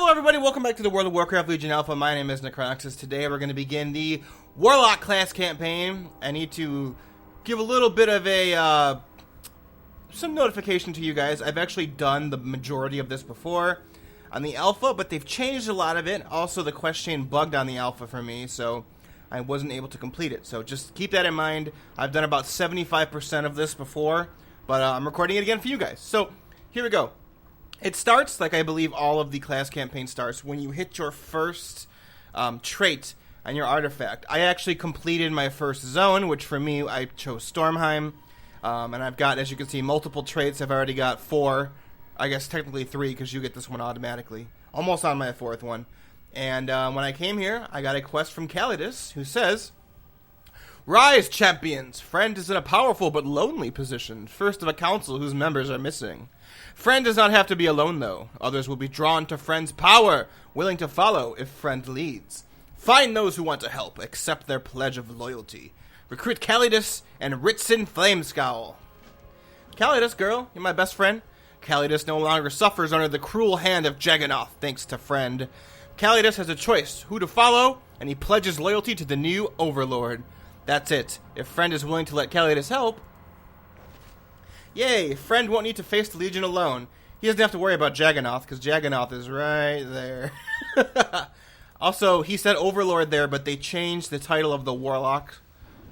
Hello everybody, welcome back to the World of Warcraft Legion Alpha. My name is Necroxis. Today we're going to begin the Warlock class campaign. I need to give a little bit of a, some notification to you guys. I've actually done the majority of this before on the Alpha, but they've changed a lot of it. Also, the quest chain bugged on the Alpha for me, so I wasn't able to complete it. So just keep that in mind. I've done about 75% of this before, but I'm recording it again for you guys. So here we go. It starts, like I believe all of the class campaign starts, when you hit your first trait on your artifact. I actually completed my first zone, which for me, I chose Stormheim. And I've got, as you can see, multiple traits. I've already got 4. I guess technically 3, because you get this one automatically. Almost on my 4th one. And when I came here, I got a quest from Calydus, who says, "Rise, champions! Friend is in a powerful but lonely position, first of a council whose members are missing. Friend does not have to be alone, though. Others will be drawn to Friend's power, willing to follow if Friend leads. Find those who want to help, accept their pledge of loyalty. Recruit Calydus and Ritssyn Flamescowl." Calydus, girl, you're my best friend. Calydus no longer suffers under the cruel hand of Jagganoth, thanks to Friend. Calydus has a choice, who to follow, and he pledges loyalty to the new Overlord. That's it. If Friend is willing to let Calydus help, yay, Friend won't need to face the Legion alone. He doesn't have to worry about Jagganoth, because Jagganoth is right there. Also, he said Overlord there, but they changed the title of the Warlock.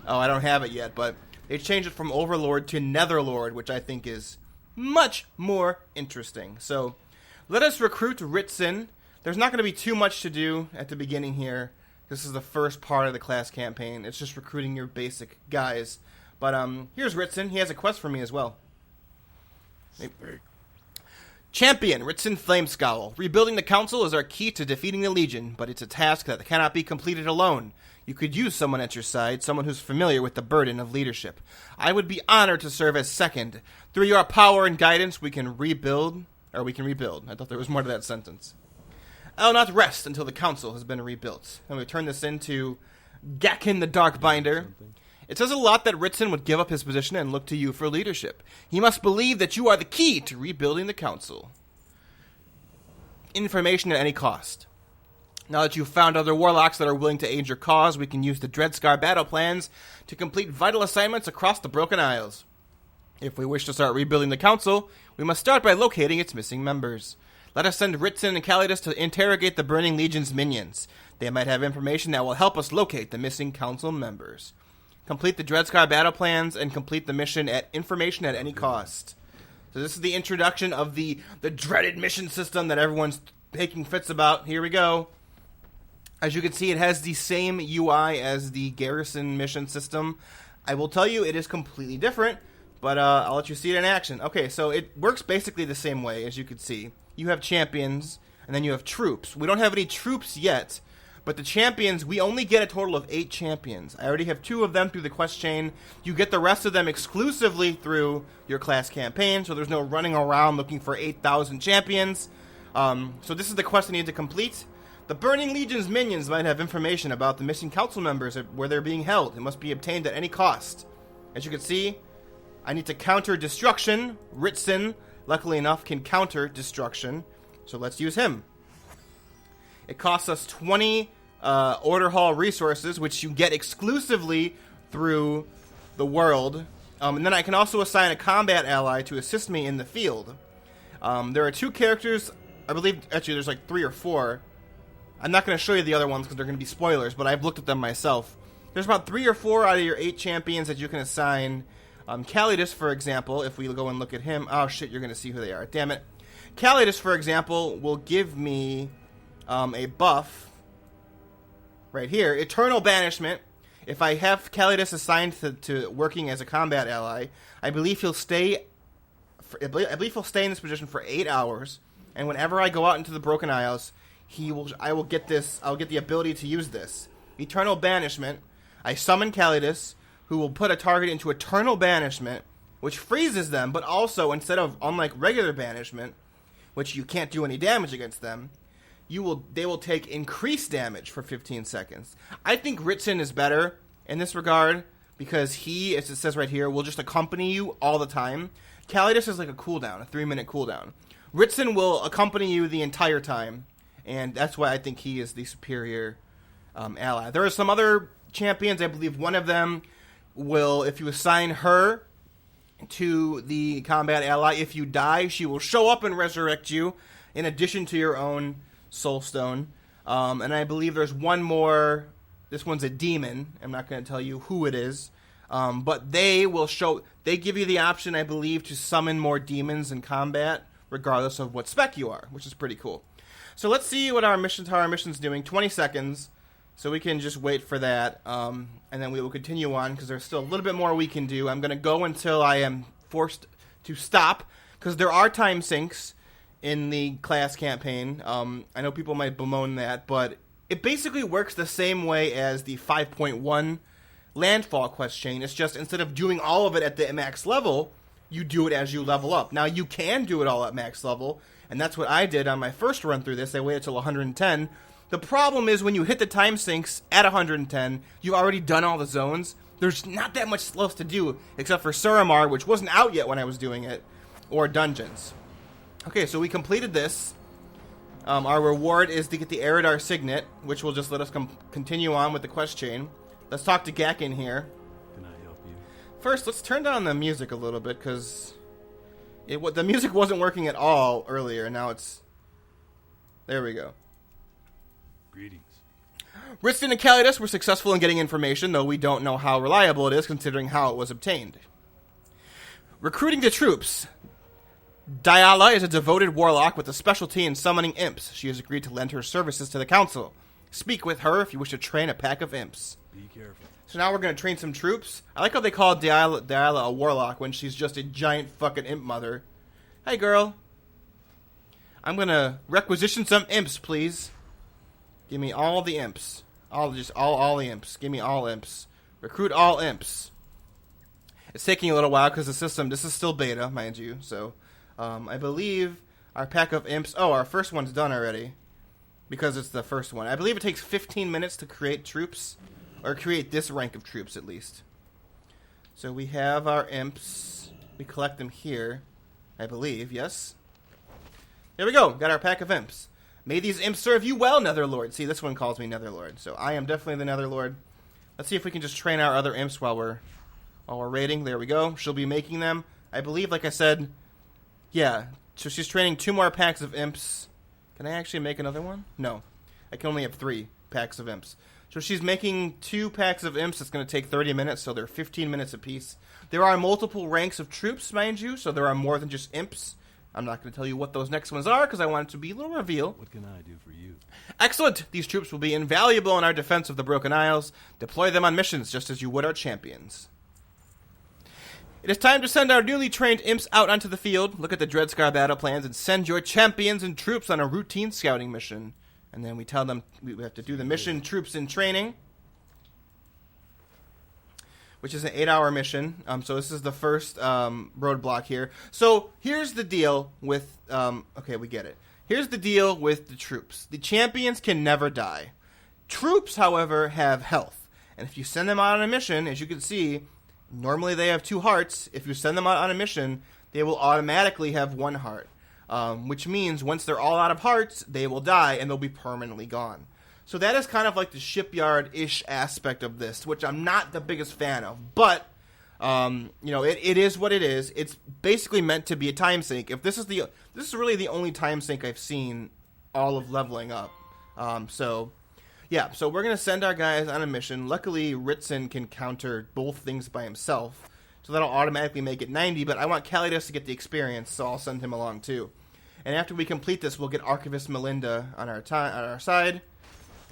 Oh, I don't have it yet, but they changed it from Overlord to Netherlord, which I think is much more interesting. So, let us recruit Ritssyn. There's not going to be too much to do at the beginning here. This is the first part of the class campaign. It's just recruiting your basic guys. But here's Ritssyn. He has a quest for me as well. Champion, Ritssyn Flamescowl. Rebuilding the council is our key to defeating the Legion, but it's a task that cannot be completed alone. You could use someone at your side, someone who's familiar with the burden of leadership. I would be honored to serve as second. Through your power and guidance, we can rebuild. I thought there was more to that sentence. I'll not rest until the council has been rebuilt. And we turn this into Gakin the Darkbinder. It says a lot that Ritssyn would give up his position and look to you for leadership. He must believe that you are the key to rebuilding the council. Information at any cost. Now that you've found other warlocks that are willing to aid your cause, we can use the Dreadscar battle plans to complete vital assignments across the Broken Isles. If we wish to start rebuilding the council, we must start by locating its missing members. Let us send Ritssyn and Calydus to interrogate the Burning Legion's minions. They might have information that will help us locate the missing council members. Complete the Dreadscar battle plans and complete the mission at information at any cost. So this is the introduction of the dreaded mission system that everyone's taking fits about. Here we go. As you can see, it has the same UI as the Garrison mission system. I will tell you it is completely different, but I'll let you see it in action. Okay, so it works basically the same way, as you can see. You have champions, and then you have troops. We don't have any troops yet, but the champions, we only get a total of 8 champions. I already have 2 of them through the quest chain. You get the rest of them exclusively through your class campaign, so there's no running around looking for 8,000 champions. So this is the quest I need to complete. The Burning Legion's minions might have information about the missing council members where they're being held. It must be obtained at any cost. As you can see, I need to counter destruction. Ritssyn, luckily enough, can counter destruction, so let's use him. It costs us 20 Order Hall resources, which you get exclusively through the world. And then I can also assign a combat ally to assist me in the field. There are 2 characters, I believe, actually there's like 3 or 4. I'm not going to show you the other ones because they're going to be spoilers, but I've looked at them myself. There's about 3 or 4 out of your 8 champions that you can assign. Calydus, for example, if we go and look at him, oh shit, you're going to see who they are. Damn it. Calydus, for example, will give me a buff right here, Eternal Banishment. If I have Calydus assigned to working as a combat ally, I believe he'll stay. I believe he'll stay in this position for 8 hours, and whenever I go out into the Broken Isles, I will get this. I'll get the ability to use this Eternal Banishment. I summon Calydus, who will put a target into Eternal Banishment, which freezes them, but also, instead of, unlike regular banishment, which you can't do any damage against them, they will take increased damage for 15 seconds. I think Ritssyn is better in this regard, because he, as it says right here, will just accompany you all the time. Calydus is like a cooldown, a 3-minute cooldown. Ritssyn will accompany you the entire time, and that's why I think he is the superior ally. There are some other champions. I believe one of them will, if you assign her to the combat ally, if you die, she will show up and resurrect you, in addition to your own soul stone. And I believe there's one more. This one's a demon. I'm not going to tell you who it is. But they give you the option, I believe, to summon more demons in combat, regardless of what spec you are, which is pretty cool. So let's see how our mission's doing. 20 seconds. So we can just wait for that, and then we will continue on, because there's still a little bit more we can do. I'm going to go until I am forced to stop, because there are time sinks in the class campaign. I know people might bemoan that, but it basically works the same way as the 5.1 Landfall quest chain. It's just, instead of doing all of it at the max level, you do it as you level up. Now, you can do it all at max level, and that's what I did on my first run through this. I waited till 110. The problem is when you hit the time sinks at 110, you've already done all the zones. There's not that much else to do, except for Suramar, which wasn't out yet when I was doing it, or dungeons. Okay, so we completed this. Our reward is to get the Eridar Signet, which will just let us continue on with the quest chain. Let's talk to Gakin here. Can I help you? First, let's turn down the music a little bit, because the music wasn't working at all earlier. Now it's... There we go. Greetings. Ritssyn and Calydus were successful in getting information, though we don't know how reliable it is, considering how it was obtained. Recruiting the troops. Diala is a devoted warlock with a specialty in summoning imps. She has agreed to lend her services to the council. Speak with her if you wish to train a pack of imps. Be careful. So now we're going to train some troops. I like how they call Diala a warlock when she's just a giant fucking imp mother. Hey, girl. I'm going to requisition some imps, please. Give me all the imps. All the imps. Give me all imps. Recruit all imps. It's taking a little while because the system, this is still beta, mind you. So, I believe our pack of imps, our first one's done already. Because it's the first one. I believe it takes 15 minutes to create troops. Or create this rank of troops, at least. So we have our imps. We collect them here. I believe, yes? There we go. Got our pack of imps. May these imps serve you well, Netherlord. See, this one calls me Netherlord, so I am definitely the Netherlord. Let's see if we can just train our other imps while we're raiding. There we go. She'll be making them. I believe, like I said, yeah. So she's training 2 more packs of imps. Can I actually make another one? No. I can only have 3 packs of imps. So she's making 2 packs of imps. It's going to take 30 minutes, so they're 15 minutes apiece. There are multiple ranks of troops, mind you, so there are more than just imps. I'm not going to tell you what those next ones are, because I want it to be a little reveal. What can I do for you? Excellent! These troops will be invaluable in our defense of the Broken Isles. Deploy them on missions, just as you would our champions. It is time to send our newly trained imps out onto the field, look at the Dreadscar battle plans, and send your champions and troops on a routine scouting mission. And then we tell them we have to do the mission troops in training, which is an 8-hour mission. So this is the first roadblock here. So here's the deal with... okay, we get it. Here's the deal with the troops. The champions can never die. Troops, however, have health. And if you send them out on a mission, as you can see, normally they have 2 hearts. If you send them out on a mission, they will automatically have 1 heart. Which means once they're all out of hearts, they will die and they'll be permanently gone. So that is kind of like the shipyard-ish aspect of this, which I'm not the biggest fan of. But, it is what it is. It's basically meant to be a time sink. If this is really the only time sink I've seen all of leveling up. So we're going to send our guys on a mission. Luckily, Ritssyn can counter both things by himself. So that'll automatically make it 90, but I want Calydus to get the experience, so I'll send him along too. And after we complete this, we'll get archivist Melinda on our side.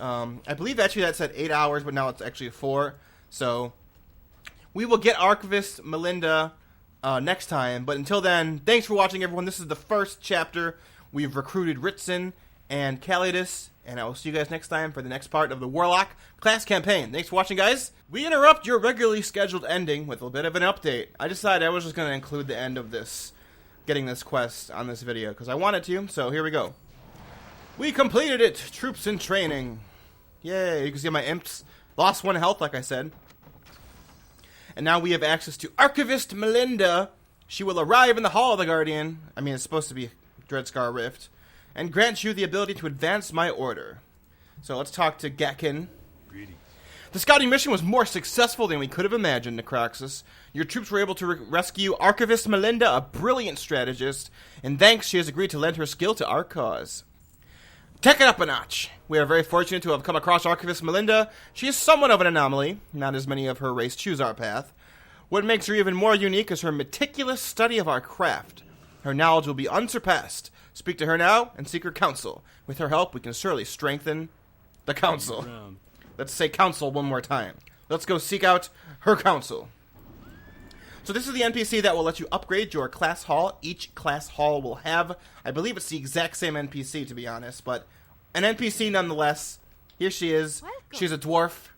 I believe actually that said 8 hours, but now it's actually 4. So we will get archivist Melinda next time. But until then, thanks for watching, everyone. This is the first chapter. We've recruited Ritssyn and Calydus, and I will see you guys next time for the next part of the Warlock class campaign. Thanks for watching, guys. We interrupt your regularly scheduled ending with a bit of an update. I decided I was just going to include the end of this, getting this quest on this video, because I wanted to, so here we go. We completed it! Troops in training. Yay, you can see my imps lost 1 health, like I said. And now we have access to archivist Melinda. She will arrive in the Hall of the Guardian. I mean, it's supposed to be Dreadscar Rift. and grant you the ability to advance my order. So let's talk to Gakin. Greetings. The scouting mission was more successful than we could have imagined, Necroxis. Your troops were able to rescue archivist Melinda, a brilliant strategist, and thanks, she has agreed to lend her skill to our cause. Take it up a notch. We are very fortunate to have come across archivist Melinda. She is somewhat of an anomaly. Not as many of her race choose our path. What makes her even more unique is her meticulous study of our craft. Her knowledge will be unsurpassed. Speak to her now and seek her counsel. With her help, we can surely strengthen the council. Round. Let's say council one more time. Let's go seek out her council. So this is the NPC that will let you upgrade your class hall. Each class hall will have, I believe it's the exact same NPC to be honest, but an NPC nonetheless. Here she is. Welcome. She's a dwarf.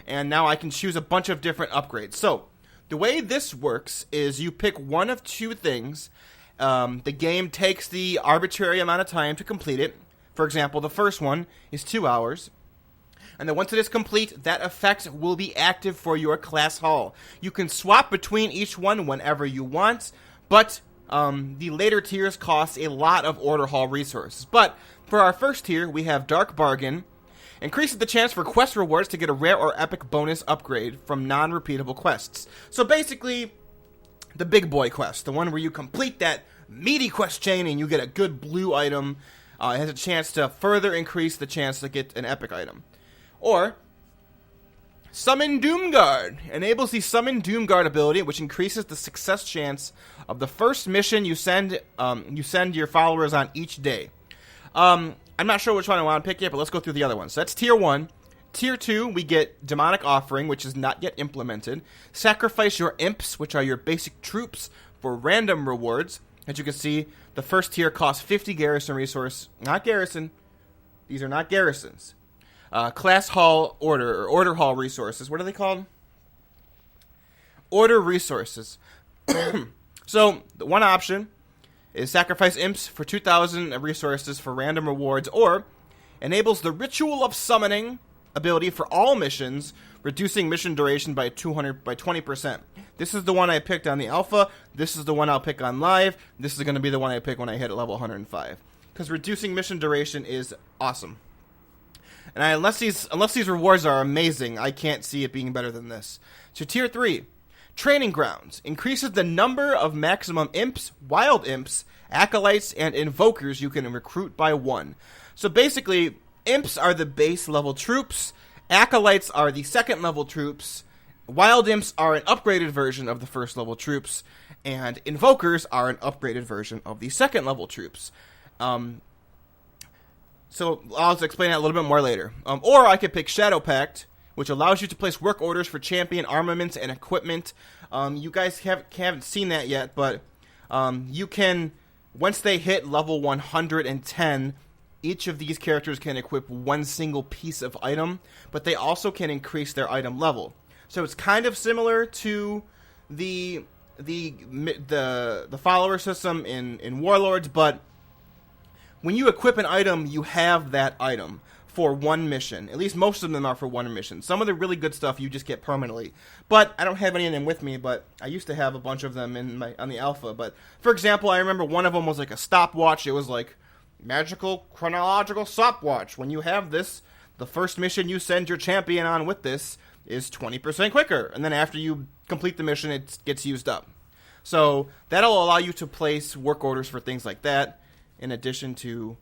And now I can choose a bunch of different upgrades. So the way this works is you pick one of two things. The game takes the arbitrary amount of time to complete it. For example, the first one is 2 hours. And then once it is complete, that effect will be active for your class hall. You can swap between each one whenever you want, but the later tiers cost a lot of order hall resources. But for our first tier, we have Dark Bargain. Increases the chance for quest rewards to get a rare or epic bonus upgrade from non-repeatable quests. So basically, the big boy quest, the one where you complete that meaty quest chain and you get a good blue item, it has a chance to further increase the chance to get an epic item. Or, Summon Doomguard. Enables the Summon Doomguard ability, which increases the success chance of the first mission you send your followers on each day. I'm not sure which one I want to pick yet, but let's go through the other ones. So that's Tier 1. Tier 2, we get Demonic Offering, which is not yet implemented. Sacrifice your imps, which are your basic troops, for random rewards. As you can see, the first tier costs 50 garrison resource. Not garrison. These are not garrisons. Class hall order, or order hall resources. What are they called? Order resources. So, the one option is sacrifice imps for 2,000 resources for random rewards, or enables the Ritual of Summoning ability for all missions, reducing mission duration by 20%. This is the one I picked on the alpha. This is the one I'll pick on live. This is going to be the one I pick when I hit level 105. Because reducing mission duration is awesome. And unless these rewards are amazing, I can't see it being better than this. So Tier 3, Training Grounds. Increases the number of maximum imps, wild imps, acolytes, and invokers you can recruit by 1. So basically, imps are the base level troops, acolytes are the second level troops, wild imps are an upgraded version of the first level troops, and invokers are an upgraded version of the second level troops. So I'll explain that a little bit more later. Or I could pick Shadow Pact, which allows you to place work orders for champion armaments and equipment. You guys haven't seen that yet, but you can, once they hit level 110, each of these characters can equip one single piece of item, but they also can increase their item level. So it's kind of similar to the follower system in Warlords, but when you equip an item, you have that item for one mission. At least most of them are for one mission. Some of the really good stuff you just get permanently. But I don't have any of them with me, but I used to have a bunch of them on the alpha. But for example, I remember one of them was like a stopwatch. It was like magical chronological stopwatch. When you have this, the first mission you send your champion on with this is 20% quicker. And then after you complete the mission, it gets used up. So that'll allow you to place work orders for things like that, in addition to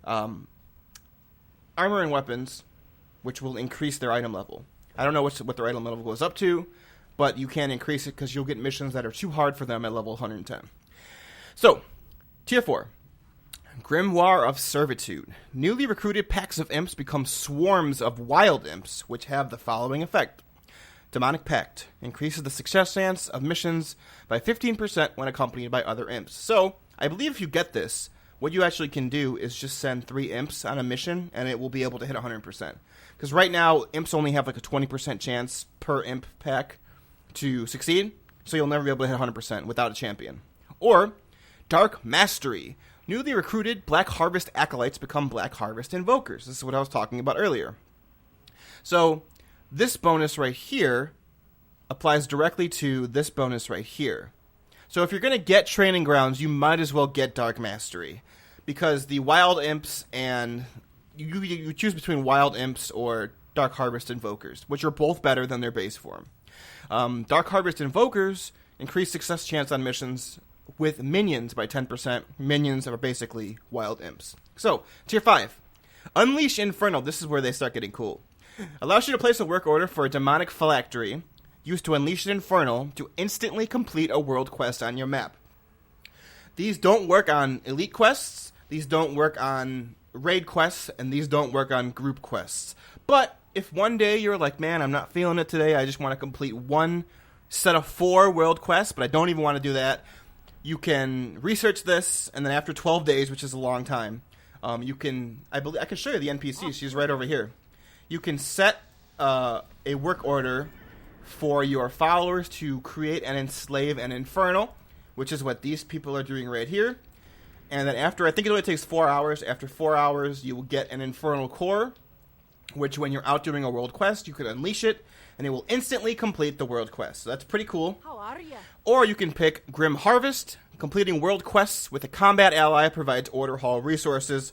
armor and weapons, which will increase their item level. I don't know what their item level goes up to, but you can increase it because you'll get missions that are too hard for them at level 110. So, Tier 4. Grimoire of Servitude. Newly recruited packs of imps become swarms of wild imps, which have the following effect. Demonic Pact. Increases the success chance of missions by 15% when accompanied by other imps. So, I believe if you get this, what you actually can do is just send 3 imps on a mission, and it will be able to hit 100%. Because right now, imps only have like a 20% chance per imp pack to succeed, so you'll never be able to hit 100% without a champion. Or, Dark Mastery. Newly recruited Black Harvest Acolytes become Black Harvest Invokers. This is what I was talking about earlier. So, this bonus right here applies directly to this bonus right here. So if you're going to get Training Grounds, you might as well get Dark Mastery. because the wild imps and you choose between wild imps or Dark Harvest Invokers, which are both better than their base form. Dark Harvest Invokers increase success chance on missions with minions by 10%. Minions are basically wild imps. So, Tier 5. Unleash Infernal. This is where they start getting cool. Allows you to place a work order for a demonic phylactery used to unleash an Infernal to instantly complete a world quest on your map. These don't work on elite quests, these don't work on raid quests, and these don't work on group quests. But if one day you're like, man, I'm not feeling it today, I just want to complete one set of 4 world quests, but I don't even want to do that, you can research this, and then after 12 days, which is a long time, you can, I can show you the NPC, she's right over here. You can set a work order for your followers to create and enslave an Infernal, which is what these people are doing right here. And then after, I think it only takes 4 hours, after 4 hours you will get an Infernal Core, which when you're out doing a world quest, you can unleash it, and it will instantly complete the world quest. So that's pretty cool. How are ya? Or you can pick Grim Harvest. Completing world quests with a combat ally provides order hall resources.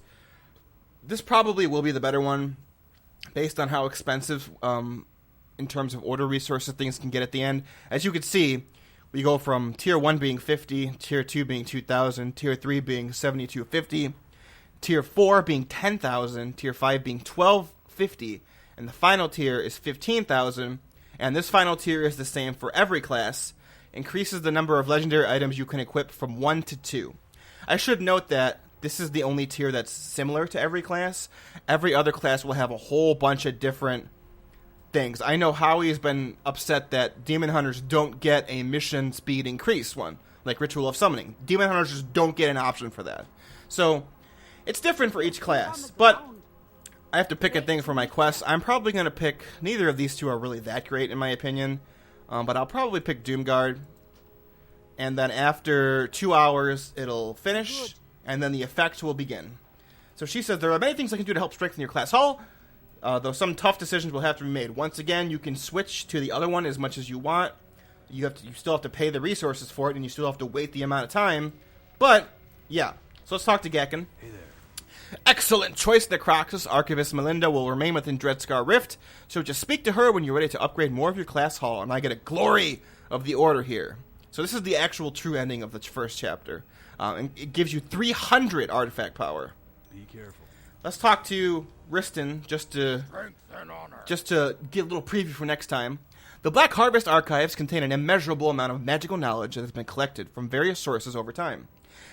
This probably will be the better one, based on how expensive, in terms of order resources, things can get at the end. As you can see, we go from Tier 1 being 50, Tier 2 being 2,000, Tier 3 being 7,250, Tier 4 being 10,000, Tier 5 being 1250, and the final tier is 15,000, and this final tier is the same for every class. Increases the number of legendary items you can equip from 1 to 2. I should note that this is the only tier that's similar to every class. Every other class will have a whole bunch of different things. I know Howie's been upset that Demon Hunters don't get a mission speed increase one, like Ritual of Summoning. Demon Hunters just don't get an option for that. So, it's different for each class, but I have to pick a thing for my quests. I'm probably going to pick, neither of these two are really that great in my opinion, but I'll probably pick Doomguard, and then after 2 hours it'll finish, and then the effect will begin. So she says, there are many things I can do to help strengthen your class hull, though some tough decisions will have to be made. Once again, you can switch to the other one as much as you want. You still have to pay the resources for it, and you still have to wait the amount of time, but yeah. So let's talk to Gakken. Hey there. Excellent choice, Necroxis. Archivist Melinda will remain within Dreadscar Rift, so just speak to her when you're ready to upgrade more of your class hull, and I get a glory of the order here. So this is the actual true ending of the first chapter. And it gives you 300 artifact power. Be careful. Let's talk to Ritssyn just to get a little preview for next time. The Black Harvest archives contain an immeasurable amount of magical knowledge that has been collected from various sources over time.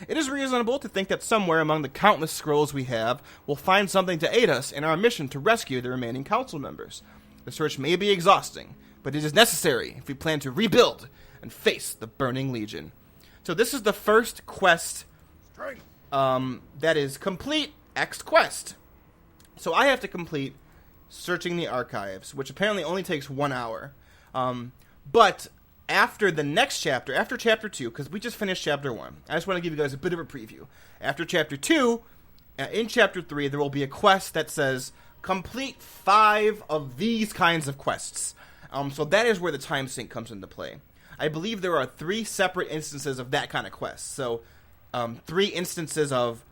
It is reasonable to think that somewhere among the countless scrolls we have, we'll find something to aid us in our mission to rescue the remaining council members. The search may be exhausting, but it is necessary if we plan to rebuild and face the Burning Legion. So this is the first quest that is complete X quest. So I have to complete Searching the Archives, which apparently only takes 1 hour. But after the next chapter, after Chapter 2, because we just finished Chapter 1, I just want to give you guys a bit of a preview. After Chapter 2, in Chapter 3, there will be a quest that says, complete 5 of these kinds of quests. So that is where the time sync comes into play. I believe there are 3 separate instances of that kind of quest. So, 3 instances of,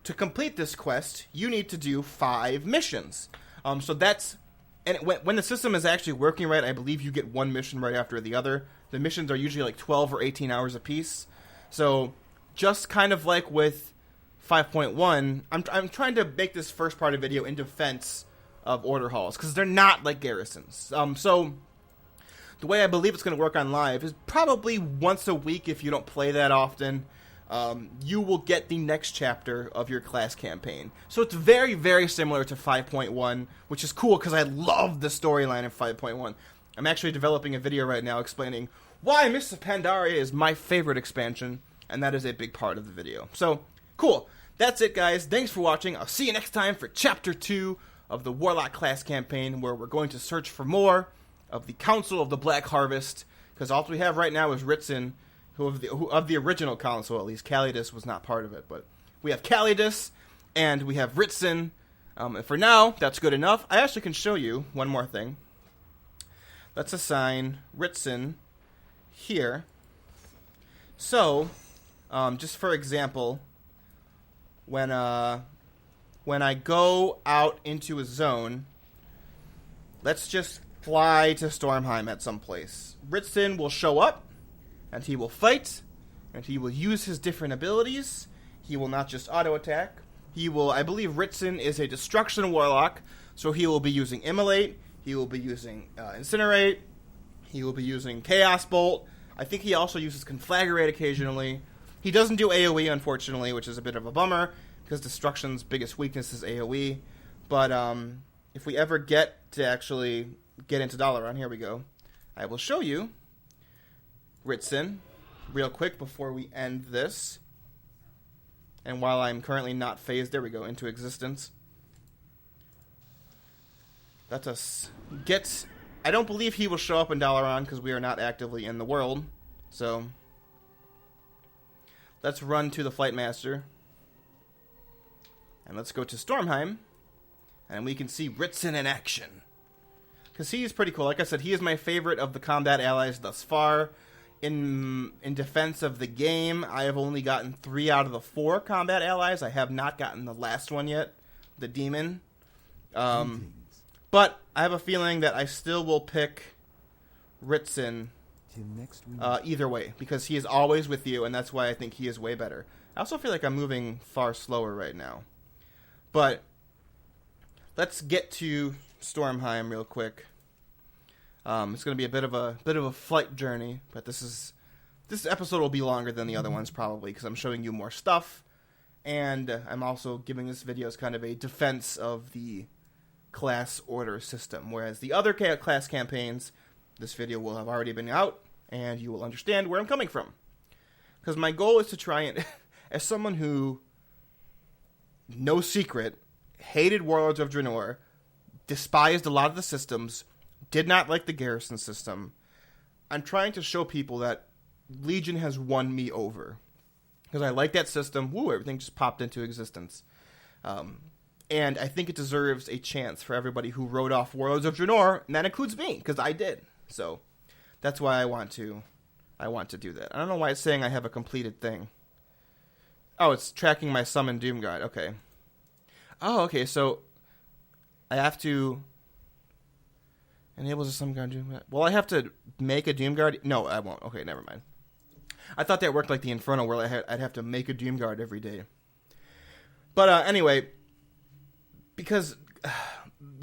to complete this quest, you need to do 5 missions. So that's, and when the system is actually working right, I believe you get 1 mission right after the other. The missions are usually like 12 or 18 hours apiece. So, just kind of like with 5.1, I'm trying to make this first part of video in defense of order halls, because they're not like garrisons. So, the way I believe it's going to work on live is probably once a week if you don't play that often. You will get the next chapter of your class campaign. So it's very, very similar to 5.1, which is cool because I love the storyline of 5.1. I'm actually developing a video right now explaining why Mists of Pandaria is my favorite expansion, and that is a big part of the video. So, cool. That's it, guys. Thanks for watching. I'll see you next time for Chapter 2 of the Warlock class campaign, where we're going to search for more of the Council of the Black Harvest, because all we have right now is Ritssyn, who of the original council, at least. Calydus was not part of it, but we have Calydus, and we have Ritssyn. And for now, that's good enough. I actually can show you one more thing. Let's assign Ritssyn here. So, just for example, when I go out into a zone, let's just fly to Stormheim at some place. Ritssyn will show up, and he will fight, and he will use his different abilities. He will not just auto-attack. He will, I believe Ritssyn is a Destruction Warlock, so he will be using Immolate, he will be using Incinerate, he will be using Chaos Bolt. I think he also uses Conflagrate occasionally. He doesn't do AoE, unfortunately, which is a bit of a bummer, because Destruction's biggest weakness is AoE. But if we ever get to actually get into Dalaran, here we go, I will show you Ritssyn real quick before we end this. And while I'm currently not phased, there we go, into existence. Let us get... I don't believe he will show up in Dalaran because we are not actively in the world. So, let's run to the Flight Master. And let's go to Stormheim. And we can see Ritssyn in action. Because he's pretty cool. Like I said, he is my favorite of the combat allies thus far. In defense of the game, I have only gotten 3 out of the 4 combat allies. I have not gotten the last one yet, the demon. But I have a feeling that I still will pick Ritssyn either way, because he is always with you, and that's why I think he is way better. I also feel like I'm moving far slower right now. But let's get to Stormheim real quick. It's going to be a bit of a flight journey, but this episode will be longer than the other ones probably because I'm showing you more stuff, and I'm also giving this video as kind of a defense of the class order system, whereas the other class campaigns, this video will have already been out, and you will understand where I'm coming from. Because my goal is to try and, as someone who, no secret, hated Warlords of Draenor, despised a lot of the systems, did not like the garrison system, I'm trying to show people that Legion has won me over. Because I like that system. Woo, everything just popped into existence. And I think it deserves a chance for everybody who wrote off Warlords of Draenor, and that includes me, because I did. So that's why I want to do that. I don't know why it's saying I have a completed thing. Oh, it's tracking my Summon Doomguard. Okay. Oh, okay, so I have to... Enables a Summon Doomguard. Well, I have to make a Doomguard? No, I won't. Okay, never mind. I thought that worked like the Inferno, where I'd have to make a Doomguard every day. But anyway, because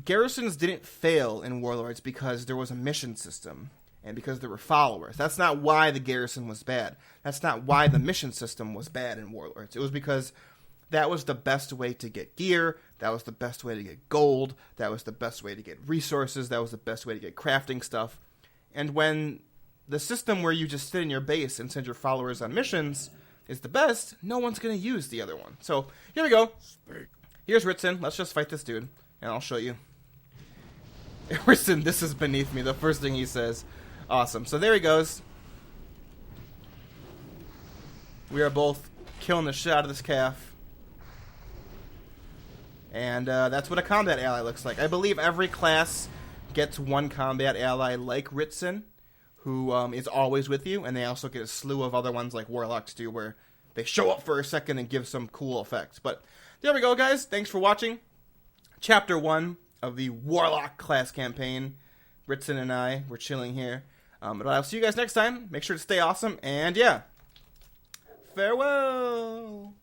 garrisons didn't fail in Warlords because there was a mission system and because there were followers. That's not why the garrison was bad. That's not why the mission system was bad in Warlords. It was because that was the best way to get gear, that was the best way to get gold, that was the best way to get resources, that was the best way to get crafting stuff. And when the system where you just sit in your base and send your followers on missions is the best, no one's going to use the other one. So, here we go. Here's Ritssyn. Let's just fight this dude, and I'll show you. Ritssyn, this is beneath me, the first thing he says. Awesome. So there he goes. We are both killing the shit out of this calf. And that's what a combat ally looks like. I believe every class gets one combat ally like Ritssyn, who is always with you, and they also get a slew of other ones like Warlocks do, where they show up for a second and give some cool effects. But there we go, guys. Thanks for watching. Chapter 1 of the Warlock class campaign. Ritssyn and I, we're chilling here. But I'll see you guys next time. Make sure to stay awesome, and yeah, farewell!